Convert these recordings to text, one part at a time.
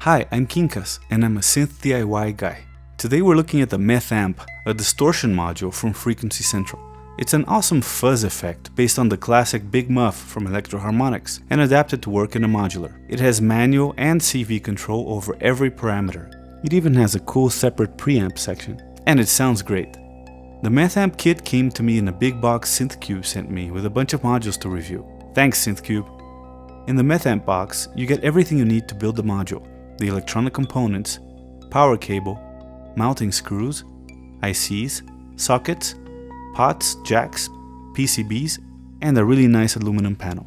Hi, I'm Quincas, and I'm a synth DIY guy. Today we're looking at the Meth Amp, a distortion module from Frequency Central. It's an awesome fuzz effect based on the classic Big Muff from Electro-Harmonics and adapted to work in a modular. It has manual and CV control over every parameter. It even has a cool separate preamp section. And it sounds great. The Meth Amp kit came to me in a big box SynthCube sent me with a bunch of modules to review. Thanks SynthCube! In the Meth Amp box, you get everything you need to build the module. The electronic components, power cable, mounting screws, ICs, sockets, pots, jacks, PCBs, and a really nice aluminum panel.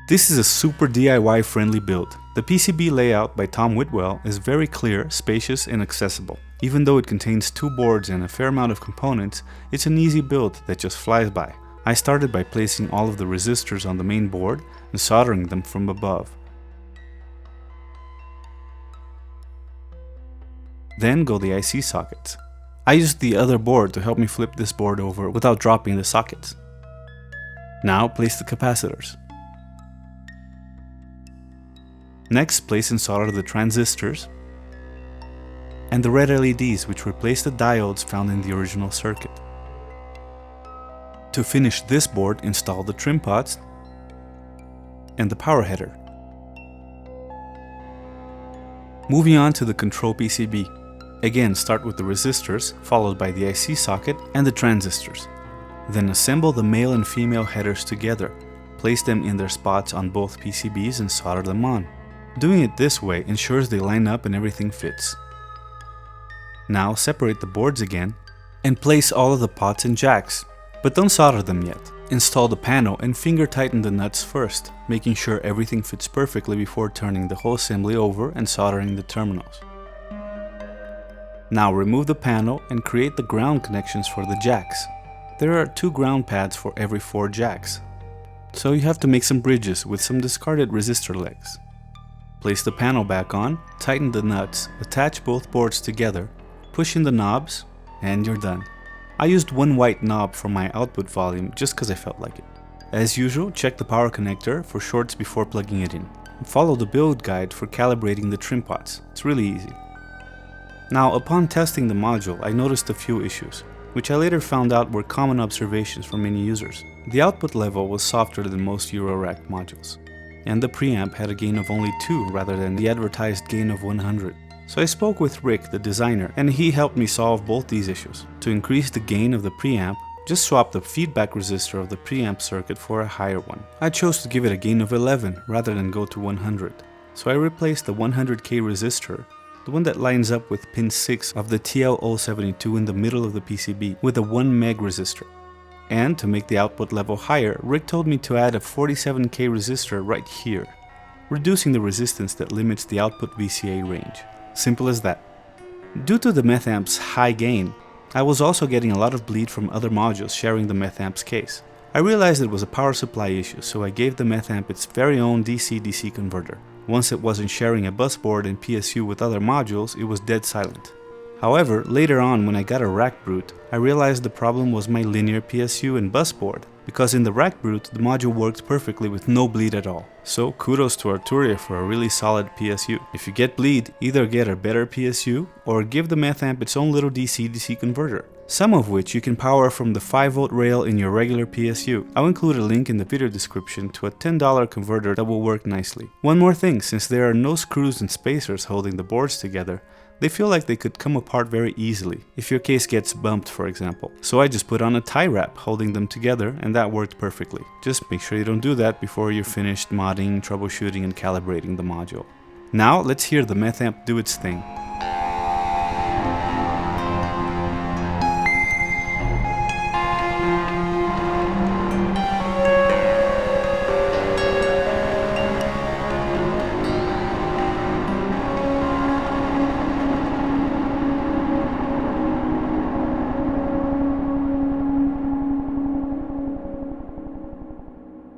This is a super DIY friendly build. The PCB layout by Tom Whitwell is very clear, spacious, and accessible. Even though it contains two boards and a fair amount of components, it's an easy build that just flies by. I started by placing all of the resistors on the main board and soldering them from above. Then go the IC sockets. I used the other board to help me flip this board over without dropping the sockets. Now place the capacitors. Next, place and solder the transistors and the red LEDs, which replace the diodes found in the original circuit. To finish this board, install the trim pots and the power header. Moving on to the control PCB. Again, start with the resistors, followed by the IC socket and the transistors. Then assemble the male and female headers together. Place them in their spots on both PCBs and solder them on. Doing it this way ensures they line up and everything fits. Now separate the boards again and place all of the pots and jacks, but don't solder them yet. Install the panel and finger tighten the nuts first, making sure everything fits perfectly before turning the whole assembly over and soldering the terminals. Now remove the panel and create the ground connections for the jacks. There are 2 ground pads for every 4 jacks, so you have to make some bridges with some discarded resistor legs. Place the panel back on, tighten the nuts, attach both boards together, push in the knobs, and you're done. I used one white knob for my output volume just because I felt like it. As usual, check the power connector for shorts before plugging it in. And follow the build guide for calibrating the trim pots. It's really easy. Now, upon testing the module, I noticed a few issues, which I later found out were common observations from many users. The output level was softer than most Eurorack modules, and the preamp had a gain of only 2 rather than the advertised gain of 100. So I spoke with Rick, the designer, and he helped me solve both these issues. To increase the gain of the preamp, just swap the feedback resistor of the preamp circuit for a higher one. I chose to give it a gain of 11 rather than go to 100. So I replaced the 100K resistor, the one that lines up with pin 6 of the TL072 in the middle of the PCB, with a 1 meg resistor. And to make the output level higher, Rick told me to add a 47K resistor right here, reducing the resistance that limits the output VCA range. Simple as that. Due to the Meth Amp's high gain, I was also getting a lot of bleed from other modules sharing the Meth Amp's case. I realized it was a power supply issue, so I gave the Meth Amp its very own DC-DC converter. Once it wasn't sharing a bus board and PSU with other modules, it was dead silent. However, later on when I got a rack brute, I realized the problem was my linear PSU and bus board, because in the rack brute the module worked perfectly with no bleed at all. So kudos to Arturia for a really solid PSU. If you get bleed, either get a better PSU or give the Meth Amp its own little DC-DC converter, some of which you can power from the 5V rail in your regular PSU. I'll include a link in the video description to a $10 converter that will work nicely. One more thing, since there are no screws and spacers holding the boards together, they feel like they could come apart very easily, if your case gets bumped for example. So I just put on a tie wrap holding them together and that worked perfectly. Just make sure you don't do that before you're finished modding, troubleshooting and calibrating the module. Now let's hear the Meth Amp do its thing.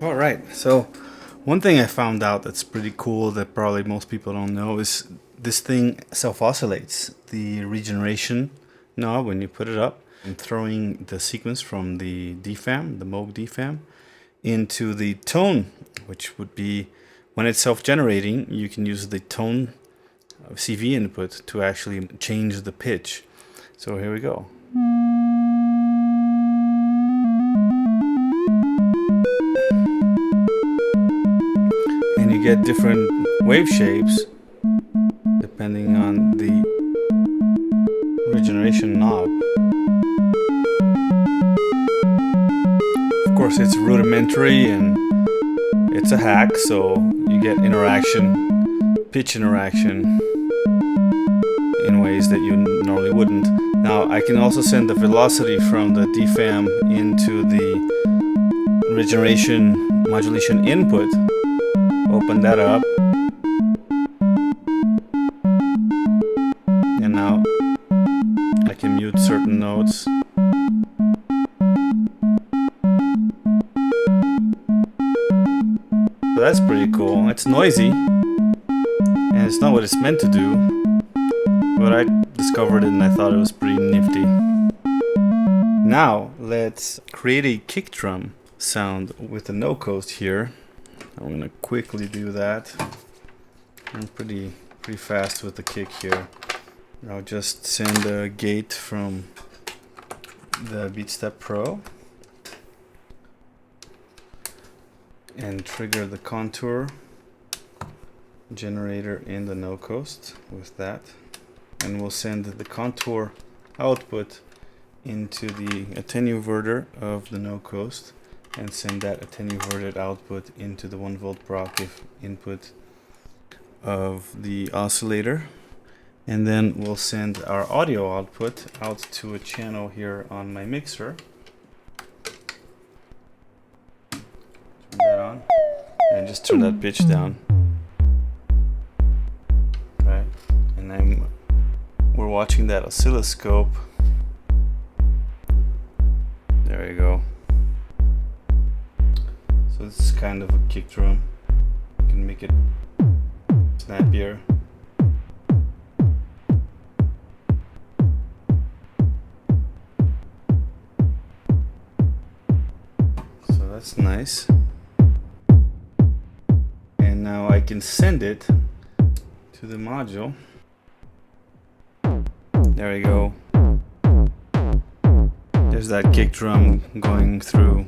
Alright, so one thing I found out that's pretty cool that probably most people don't know is this thing self-oscillates. The regeneration knob, when you put it up, and throwing the sequence from the DFAM, the Moog DFAM, into the tone, which would be When it's self-generating, you can use the tone CV input to actually change the pitch. So here we go. And you get different wave shapes depending on the regeneration knob. Of course, it's rudimentary and it's a hack, so you get interaction, pitch interaction in ways that you normally wouldn't. Now I can also send the velocity from the DFAM into the regeneration modulation input. Open that up. And now I can mute certain notes. So that's pretty cool. It's noisy, and it's not what it's meant to do, but I discovered it and I thought it was pretty nifty. Now let's create a kick drum sound with the no coast here. I'm gonna quickly do that. I'm pretty fast with the kick here. I'll just send a gate from the BeatStep Pro and trigger the contour generator in the no coast with that, and we'll send the contour output into the attenuverter of the no coast and send that attenuverted output into the 1 volt per octave input of the oscillator, and then we'll send our audio output out to a channel here on my mixer. Turn that on and just turn that pitch down. Right, and then we're watching that oscilloscope. There you go. So this is kind of a kick drum. You can make it snappier. So that's nice. And now I can send it to the module. There we go. There's that kick drum going through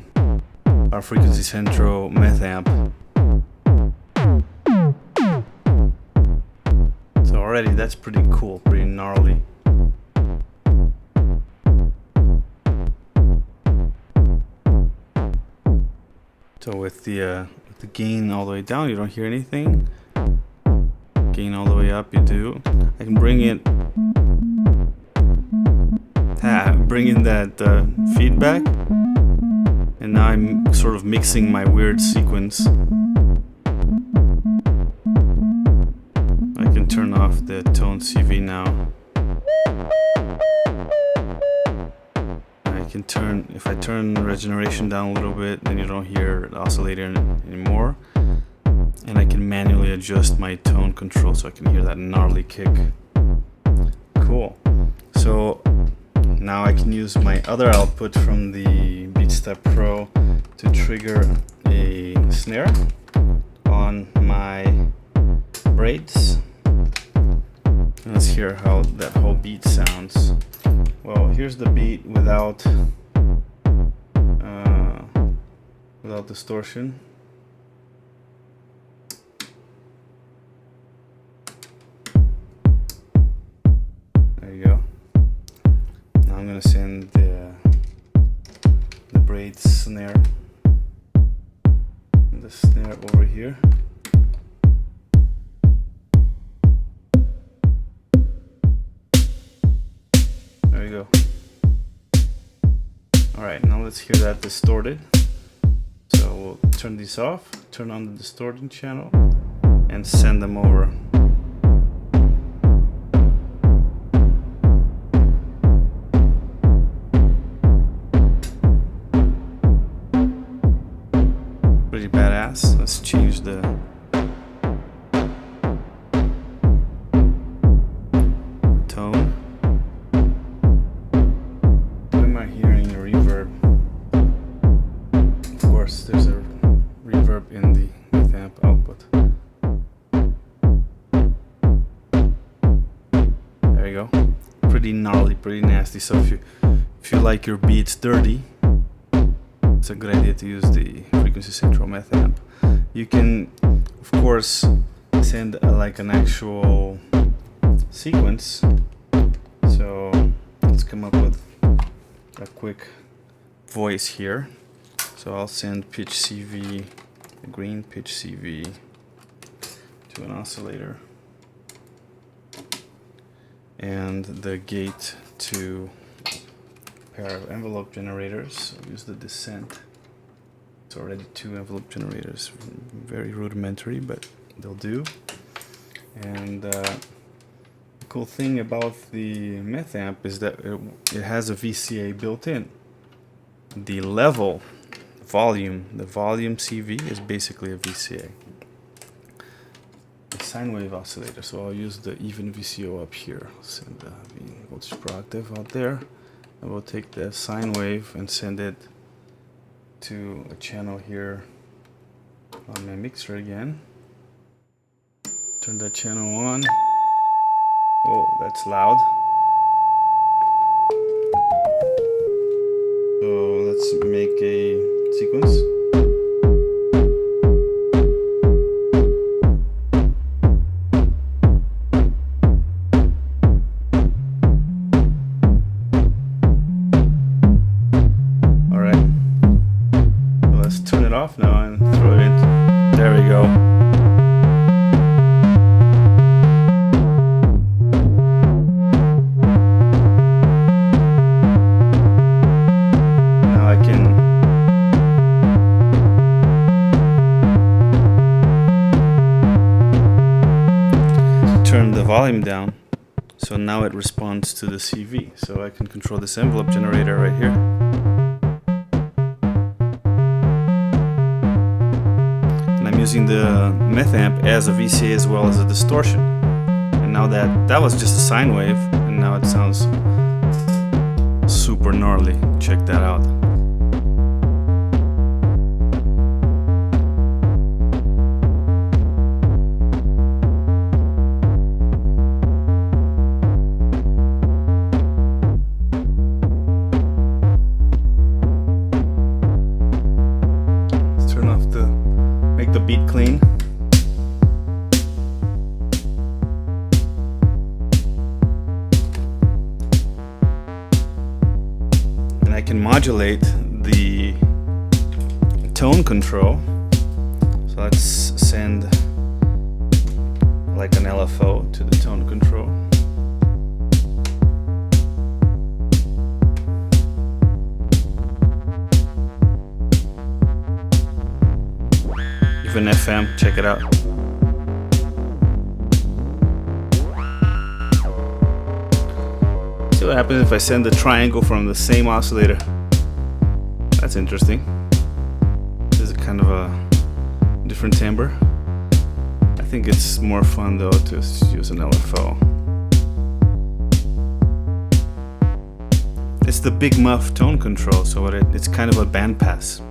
our Frequency Central Meth Amp. So already that's pretty cool, pretty gnarly. So with the gain all the way down, you don't hear anything. Gain all the way up, you do. I can bring in that feedback. And now I'm sort of mixing my weird sequence. I can turn off the tone CV now. I can turn, if I turn regeneration down a little bit, then you don't hear the oscillator anymore. And I can manually adjust my tone control so I can hear that gnarly kick. Cool. So now I can use my other output from the BeatStep Pro to trigger a snare on my braids. Let's hear how that whole beat sounds. Well, here's the beat without distortion. There you go. Now I'm gonna send the braid snare, the snare over here. There you go. Alright, now let's hear that distorted. So we'll turn these off, turn on the distorting channel, and send them over. Pretty badass. Let's change the tone. Why am I hearing a reverb? Of course, there's a reverb in the Meth Amp output. we go. Pretty gnarly, pretty nasty. So if you like your beats dirty, it's a good idea to use the Frequency Central Meth Amp. You can, of course, send like an actual sequence. So let's come up with a quick voice here. So I'll send pitch CV, the green pitch CV, to an oscillator, and the gate to a pair of envelope generators. I'll use the descent. It's already 2 envelope generators, very rudimentary, but they'll do. And the cool thing about the Meth Amp is that it has a VCA built in. The level, the volume CV is basically a VCA. A sine wave oscillator, so I'll use the even VCO up here. Send the voltage per octave out there. I will take the sine wave and send it to a channel here on my mixer again. Turn that channel on. Oh, that's loud. So let's make a sequence. Alright. Let's turn it off now and throw it in. There we go. Turn the volume down, so now it responds to the CV. So I can control this envelope generator right here. And I'm using the Meth Amp as a VCA as well as a distortion. And now that was just a sine wave, and now it sounds super gnarly. Check that out. Make the beat clean. And I can modulate the tone control. So let's send like an LFO to the tone control. Even FM, check it out. See what happens if I send the triangle from the same oscillator. That's interesting. This is kind of a different timbre. I think it's more fun though to use an LFO. It's the Big Muff tone control, so it's kind of a bandpass.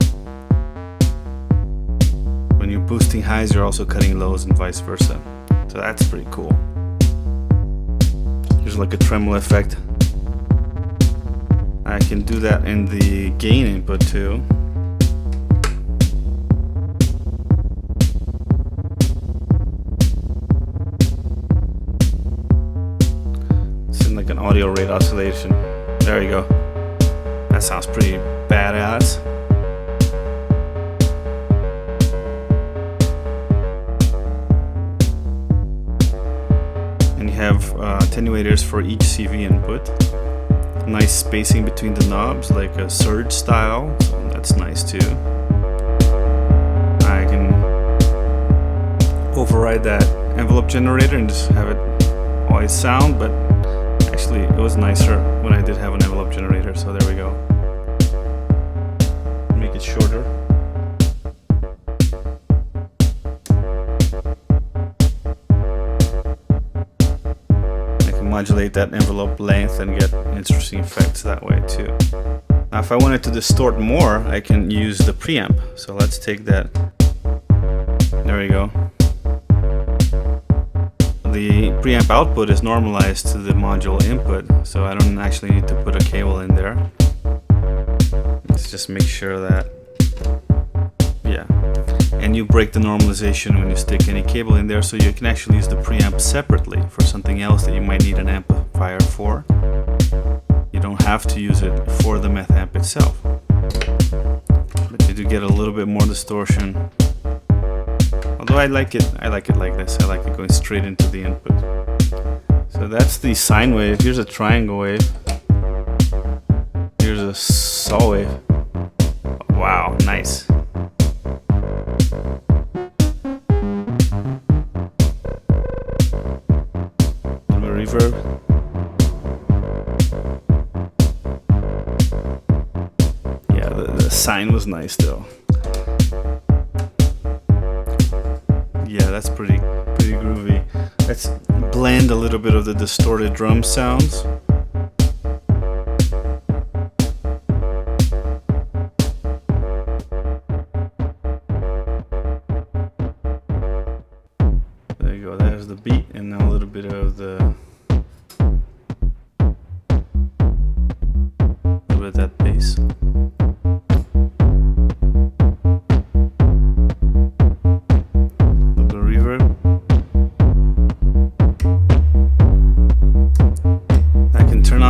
When you're boosting highs, you're also cutting lows and vice versa. So that's pretty cool. There's like a tremolo effect. I can do that in the gain input too. It's in like an audio rate oscillation. There you go. That sounds pretty badass. Have attenuators for each CV input. Nice spacing between the knobs, like a surge style, so that's nice too. I can override that envelope generator and just have it always sound, but actually it was nicer when I did have an envelope generator, so there we go. Make it shorter. Modulate that envelope length and get interesting effects that way too. Now if I wanted to distort more, I can use the preamp. So let's take that. There we go. The preamp output is normalized to the module input, so I don't actually need to put a cable in there. Let's just make sure that, yeah. And you break the normalization when you stick any cable in there, so you can actually use the preamp separately for something else that you might need an amplifier for. You don't have to use it for the meth amp itself. But you do get a little bit more distortion. Although I like it like this. I like it going straight into the input. So that's the sine wave. Here's a triangle wave. Here's a saw wave. Wow, nice. A little reverb. Yeah, the sine was nice though. Yeah, that's pretty groovy. Let's blend a little bit of the distorted drum sounds. There you go, there's the beat, and now a little bit of that bass.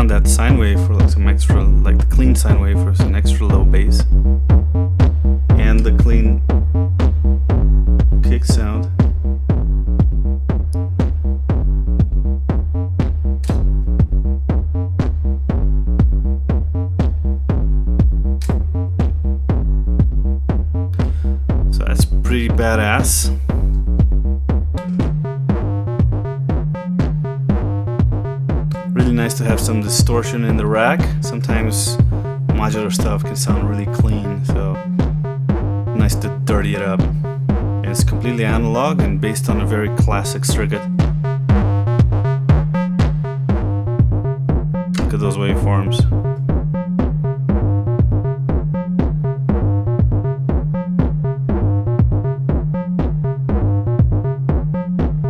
That sine wave for like some extra, like the clean sine wave for some extra low bass, and the clean kick sound. So that's pretty badass. Really nice to have some distortion in the rack. Sometimes modular stuff can sound really clean, so nice to dirty it up. And it's completely analog and based on a very classic circuit. Look at those waveforms.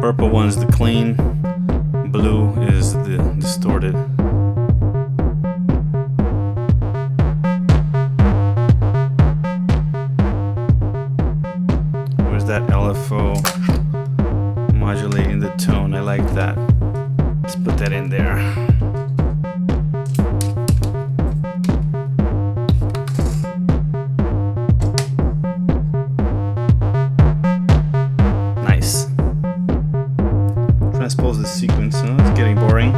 Purple one's the clean. Blue is the distorted. Where's that LFO modulating the tone? I like that. Let's put that in there. Nice. Transpose the sequence, huh? It's getting boring.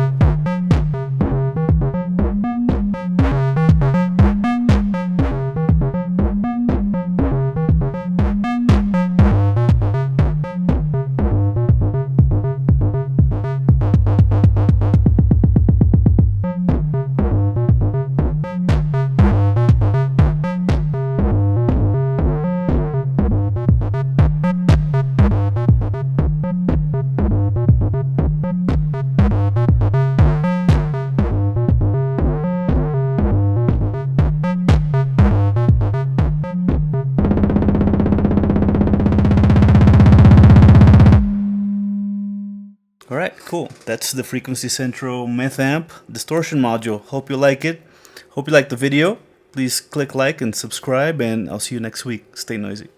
Alright, cool. That's the Frequency Central Meth Amp distortion module. Hope you like it. Hope you like the video. Please click like and subscribe, and I'll see you next week. Stay noisy.